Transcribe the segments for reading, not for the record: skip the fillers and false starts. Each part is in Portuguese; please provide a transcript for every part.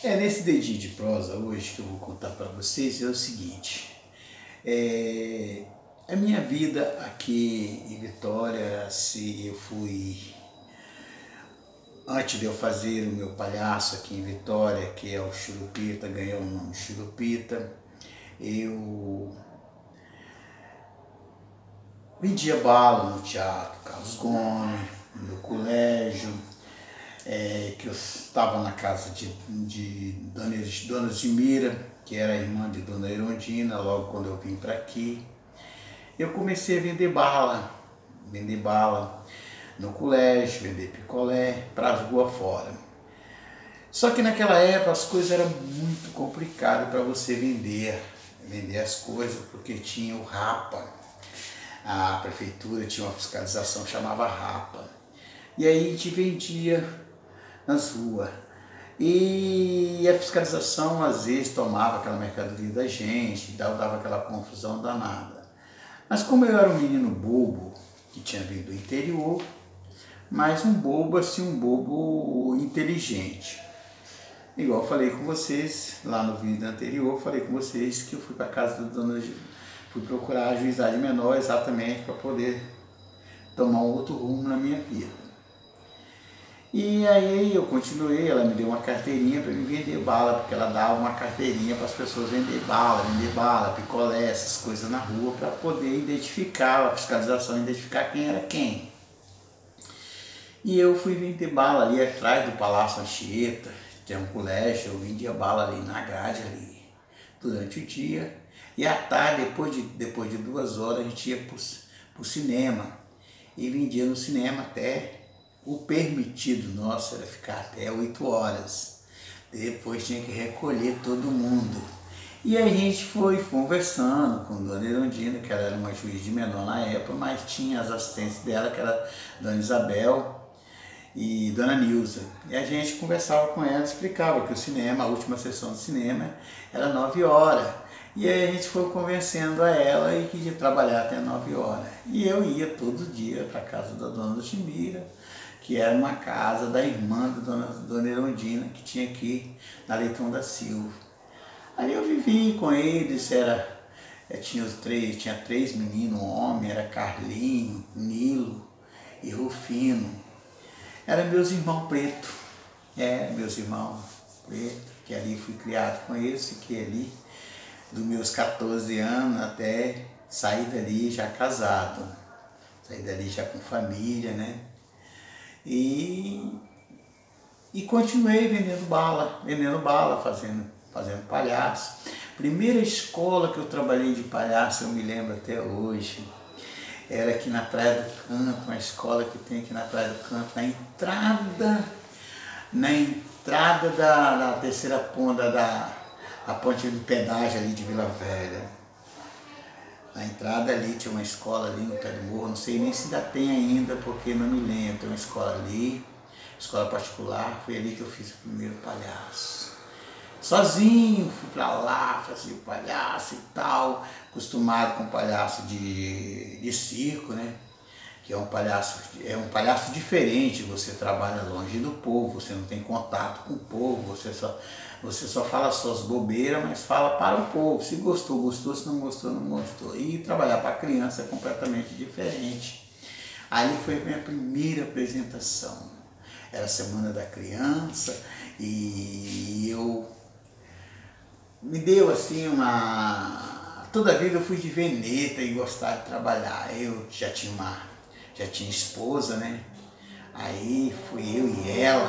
Nesse dedinho de prosa hoje que eu vou contar para vocês é o seguinte. A minha vida aqui em Vitória, se eu fui, antes de eu fazer o meu palhaço aqui em Vitória, que é o Churupita, ganhou o nome Churupita, eu vendia bala no Teatro Carlos Gomes, no colégio, que eu estava na casa de Dona Zimira, que era irmã de Dona Erondina. Logo quando eu vim para aqui, eu comecei a vender bala no colégio, vender picolé para as ruas fora. Só que naquela época as coisas eram muito complicadas para você vender as coisas, porque tinha o RAPA. A prefeitura tinha uma fiscalização que chamava RAPA. E aí a gente vendia nas ruas. E a fiscalização às vezes tomava aquela mercadoria da gente, dava aquela confusão danada. Mas como eu era um menino bobo, que tinha vindo do interior, mas um bobo assim, um bobo inteligente. Igual eu falei com vocês, lá no vídeo anterior, falei com vocês que eu fui para casa da Dona, fui procurar a juizade menor exatamente para poder tomar um outro rumo na minha vida. E aí eu continuei, ela me deu uma carteirinha para me vender bala, porque ela dava uma carteirinha para as pessoas vender bala, picolé, essas coisas na rua, para poder identificar, a fiscalização identificar quem era quem. E eu fui vender bala ali atrás do Palácio Anchieta, tem um colégio, eu vendia bala ali na grade ali, durante o dia. E à tarde, depois de 2 horas, a gente ia para o cinema, e vendia no cinema até... O permitido nosso era ficar até 8 horas. Depois tinha que recolher todo mundo. E a gente foi conversando com Dona Erondina, que ela era uma juiz de menor na época, mas tinha as assistentes dela, que era Dona Isabel e Dona Nilza. E a gente conversava com ela, explicava que o cinema, a última sessão do cinema, era 9 horas. E aí a gente foi convencendo a ela e queria trabalhar até 9 horas. E eu ia todo dia para a casa da Dona Chimira, que era uma casa da irmã da Dona Erondina, que tinha aqui na Leitão da Silva. Ali eu vivi com eles, tinha 3 meninos, um homem, era Carlinho, Nilo e Rufino. Eram meus irmãos pretos, que ali fui criado com eles, fiquei ali dos meus 14 anos até sair dali já casado, sair dali já com família, né? E continuei vendendo bala, fazendo palhaço. Primeira escola que eu trabalhei de palhaço, eu me lembro até hoje, era aqui na Praia do Canto, uma escola que tem aqui na Praia do Canto, na entrada da terceira ponta da ponte do pedágio ali de Vila Velha. Na entrada ali tinha uma escola ali no pé do morro, não sei nem se ainda tem ainda, porque não me lembro. Tem uma escola ali, escola particular, foi ali que eu fiz o primeiro palhaço. Sozinho, fui pra lá, fazia o palhaço e tal, acostumado com palhaço de circo, né? Que é um palhaço diferente, você trabalha longe do povo, você não tem contato com o povo, você só fala suas bobeiras, mas fala para o povo. Se gostou, gostou, se não gostou, não gostou. E trabalhar para criança é completamente diferente. Ali foi a minha primeira apresentação. Era a Semana da Criança e eu me deu assim toda a vida eu fui de veneta e gostava de trabalhar. Eu já tinha esposa, né? Aí fui eu e ela,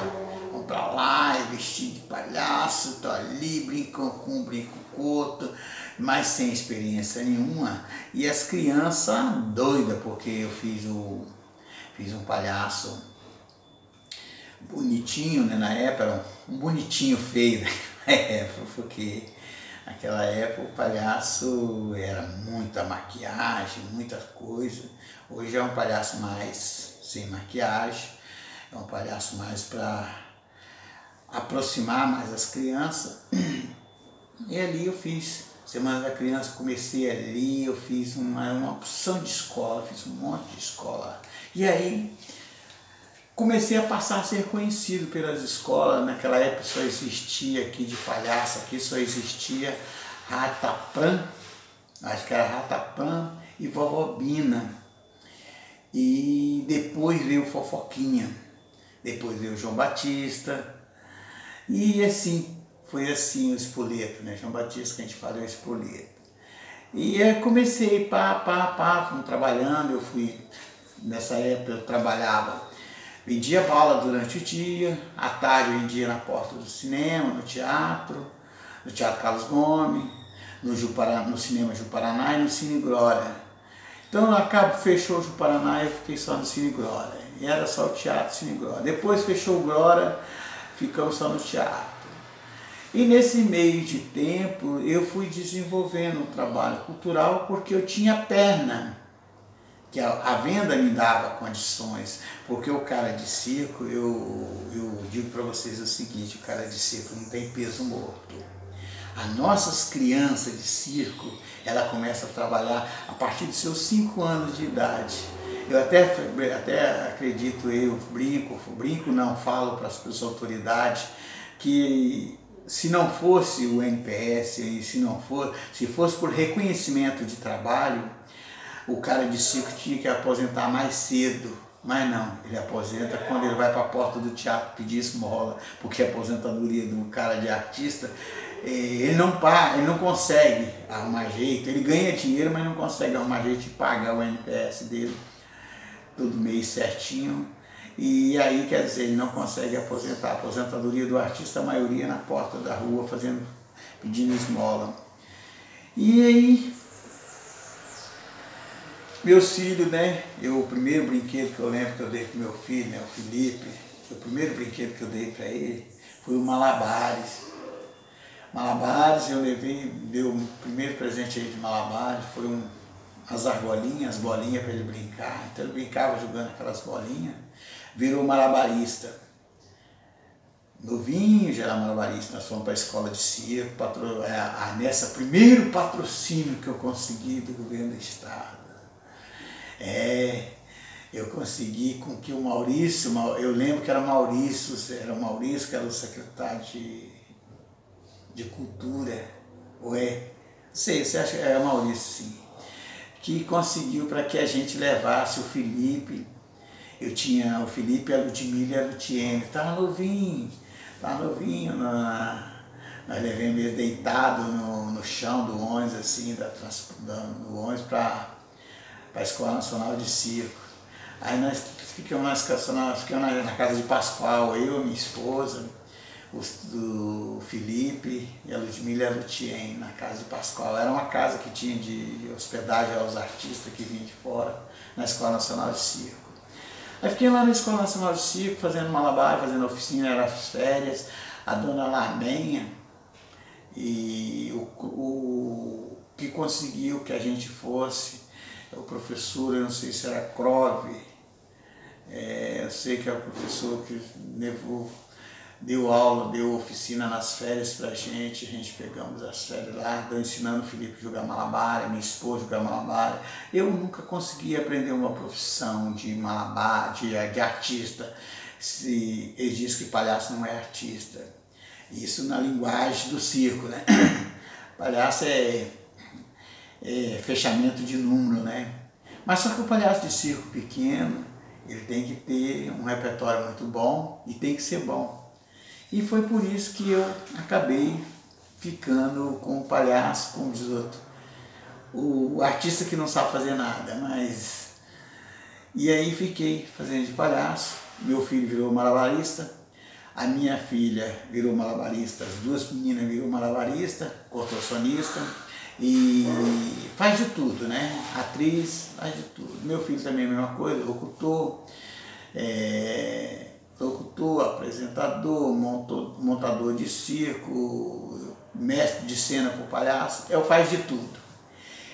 vamos pra lá, vestido de palhaço, tô ali, brinco com o outro, mas sem experiência nenhuma. E as crianças doidas, porque eu fiz um palhaço bonitinho, né? Na época era um bonitinho feio, né? Porque naquela época o palhaço era muita maquiagem, muita coisa. Hoje é um palhaço mais sem maquiagem, é um palhaço mais para aproximar mais as crianças. E ali eu fiz Semana da Criança, comecei ali, eu fiz uma opção de escola, fiz um monte de escola. E aí comecei a passar a ser conhecido pelas escolas. Naquela época só existia aqui de palhaço, aqui só existia Ratapã, acho que era Ratapã e Vovó Bina. E depois veio Fofoquinha, depois veio João Batista, e assim, foi assim o espoleto, né? João Batista que a gente fala é o espoleto. E eu comecei, fomos trabalhando, eu fui, nessa época eu trabalhava, vendia bala durante o dia, à tarde eu vendia na porta do cinema, no Teatro Carlos Gomes, no Cinema Ju-Paraná e no Cine Glória. Então fechou o Ju-Paraná e eu fiquei só no Cine Glória. E era só o Teatro Cine Glória. Depois fechou o Glória, ficamos só no teatro. E nesse meio de tempo eu fui desenvolvendo um trabalho cultural porque eu tinha perna, que a venda me dava condições, porque o cara de circo, eu digo para vocês o seguinte, o cara de circo não tem peso morto. As nossas crianças de circo, ela começa a trabalhar a partir dos seus 5 anos de idade. Eu até acredito, falo para as autoridades que se não fosse o NPS, se fosse por reconhecimento de trabalho, o cara de circo tinha que aposentar mais cedo, mas não, ele aposenta quando ele vai para a porta do teatro pedir esmola, porque a aposentadoria do cara de artista, ele não consegue arrumar jeito, ele ganha dinheiro, mas não consegue arrumar jeito de pagar o NPS dele todo mês certinho. E aí, quer dizer, ele não consegue aposentar. A aposentadoria do artista, a maioria na porta da rua, pedindo esmola. E aí, meus filhos, né? O primeiro brinquedo que eu lembro que eu dei pro meu filho, né, o Felipe, o primeiro brinquedo que eu dei para ele foi o Malabares. Malabares, dei o primeiro presente aí de Malabares, foi as argolinhas, as bolinhas para ele brincar. Então ele brincava jogando aquelas bolinhas, virou malabarista. Novinho já era malabarista, nós fomos para a escola de circo, nessa primeiro patrocínio que eu consegui do governo do estado. Eu consegui com que o Maurício, eu lembro que era o Maurício que era o secretário de Cultura, você acha que era o Maurício, sim, que conseguiu para que a gente levasse o Felipe. Eu tinha o Felipe, a Ludmilla e a Lutiene, estava novinho, nós levamos ele deitado no chão do ônibus, assim, do ônibus para a Escola Nacional de Circo. Aí nós ficamos na casa de Pascoal, eu, minha esposa, o Felipe e a Ludmilla e a Lutiene, na casa de Pascoal. Era uma casa que tinha de hospedagem aos artistas que vinham de fora, na Escola Nacional de Circo. Aí fiquei lá na Escola Nacional de Circo, fazendo malabar, fazendo oficina, era as férias, a dona Lamenha, e o que conseguiu que a gente fosse, o professor, eu não sei se era Crove, eu sei que é o professor que deu aula, deu oficina nas férias pra gente, pegamos as férias lá, estou ensinando o Felipe a jogar malabar, minha esposa a jogar malabar. Eu nunca consegui aprender uma profissão de malabar, de artista, se eles dizem que palhaço não é artista. Isso na linguagem do circo, né? Palhaço é fechamento de número, né? Mas só que o palhaço de circo pequeno, ele tem que ter um repertório muito bom e tem que ser bom. E foi por isso que eu acabei ficando com o palhaço, como diz outro, o artista que não sabe fazer nada, mas... E aí fiquei fazendo de palhaço, meu filho virou malabarista, a minha filha virou malabarista, as duas meninas virou malabarista, contorcionista, e faz de tudo, né? Atriz, faz de tudo. Meu filho também é a mesma coisa, locutor, apresentador, montador de circo, mestre de cena por palhaço, faz de tudo.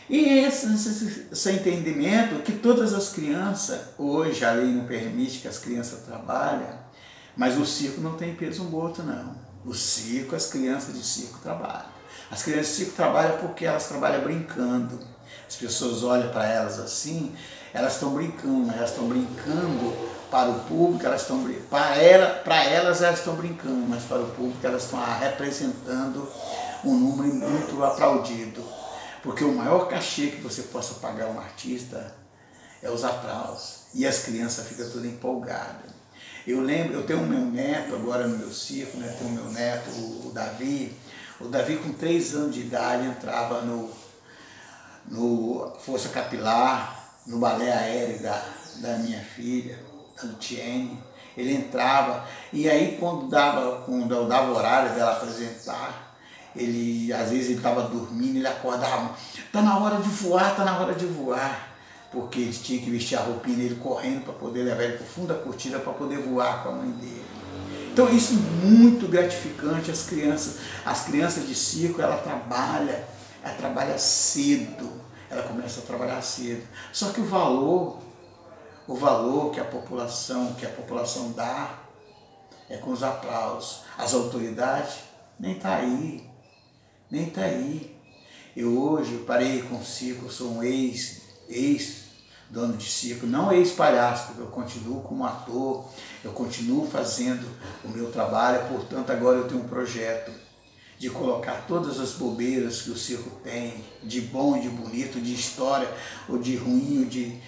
E esse entendimento que todas as crianças, hoje a lei não permite que as crianças trabalhem, mas o circo não tem peso morto, não. O circo, as crianças de circo trabalham. As crianças de circo trabalham porque elas trabalham brincando. As pessoas olham para elas assim, elas estão brincando Para o público elas estão para elas estão brincando, mas para o público elas estão representando um número muito aplaudido. Porque o maior cachê que você possa pagar a um artista é os aplausos. E as crianças ficam todas empolgadas. Eu lembro, eu tenho o meu neto agora no meu circo, né? Tenho o meu neto, o Davi. O Davi com 3 anos de idade entrava no Força Capilar, no balé aéreo da minha filha, da Luciene. Ele entrava, e aí quando eu dava o horário dela apresentar, às vezes ele estava dormindo, ele acordava, tá na hora de voar, tá na hora de voar. Porque ele tinha que vestir a roupinha dele correndo para poder levar ele para o fundo da cortina para poder voar com a mãe dele. Então isso é muito gratificante. As crianças de circo, ela trabalha cedo, ela começa a trabalhar cedo. Só que o valor que a população dá é com os aplausos. As autoridades nem tá aí. Eu hoje parei com o circo, eu sou um ex-dono de circo, não ex-palhaço, porque eu continuo como ator, eu continuo fazendo o meu trabalho, portanto agora eu tenho um projeto de colocar todas as bobeiras que o circo tem, de bom e de bonito, de história, ou de ruim, ou de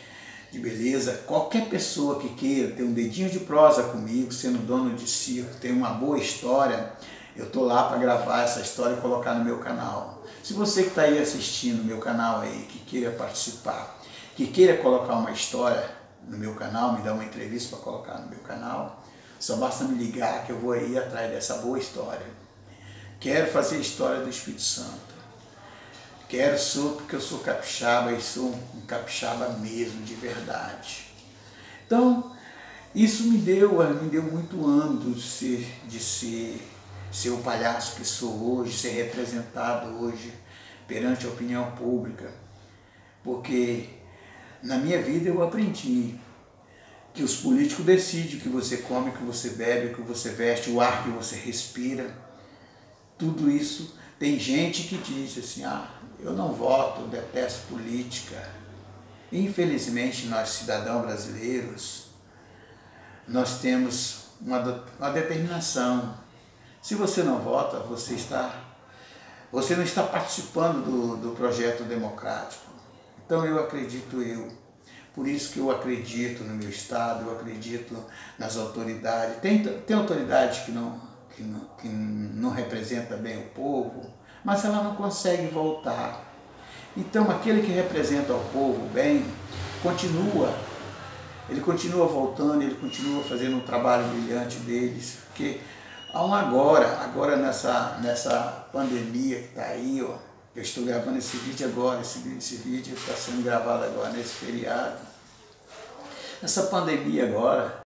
beleza. Qualquer pessoa que queira ter um dedinho de prosa comigo, sendo dono de circo, ter uma boa história, eu estou lá para gravar essa história e colocar no meu canal. Se você que está aí assistindo o meu canal aí, que queira participar, que queira colocar uma história no meu canal, me dar uma entrevista para colocar no meu canal, só basta me ligar que eu vou aí atrás dessa boa história. Quero fazer a história do Espírito Santo. Porque eu sou capixaba e sou um capixaba mesmo, de verdade. Então, isso me deu muito ânimo de ser o palhaço que sou hoje, ser representado hoje perante a opinião pública. Porque na minha vida eu aprendi que os políticos decidem o que você come, o que você bebe, o que você veste, o ar que você respira. Tudo isso, tem gente que diz assim, eu não voto, eu detesto política. Infelizmente, nós cidadãos brasileiros, nós temos uma determinação. Se você não vota, você não está participando do projeto democrático. Então por isso que eu acredito no meu Estado, eu acredito nas autoridades. Tem autoridade que não representa bem o povo, mas ela não consegue voltar. Então aquele que representa o povo bem, ele continua voltando, ele continua fazendo um trabalho brilhante deles, porque agora nessa pandemia que está aí, ó, eu estou gravando esse vídeo agora, esse vídeo está sendo gravado agora nesse feriado. Nessa pandemia agora,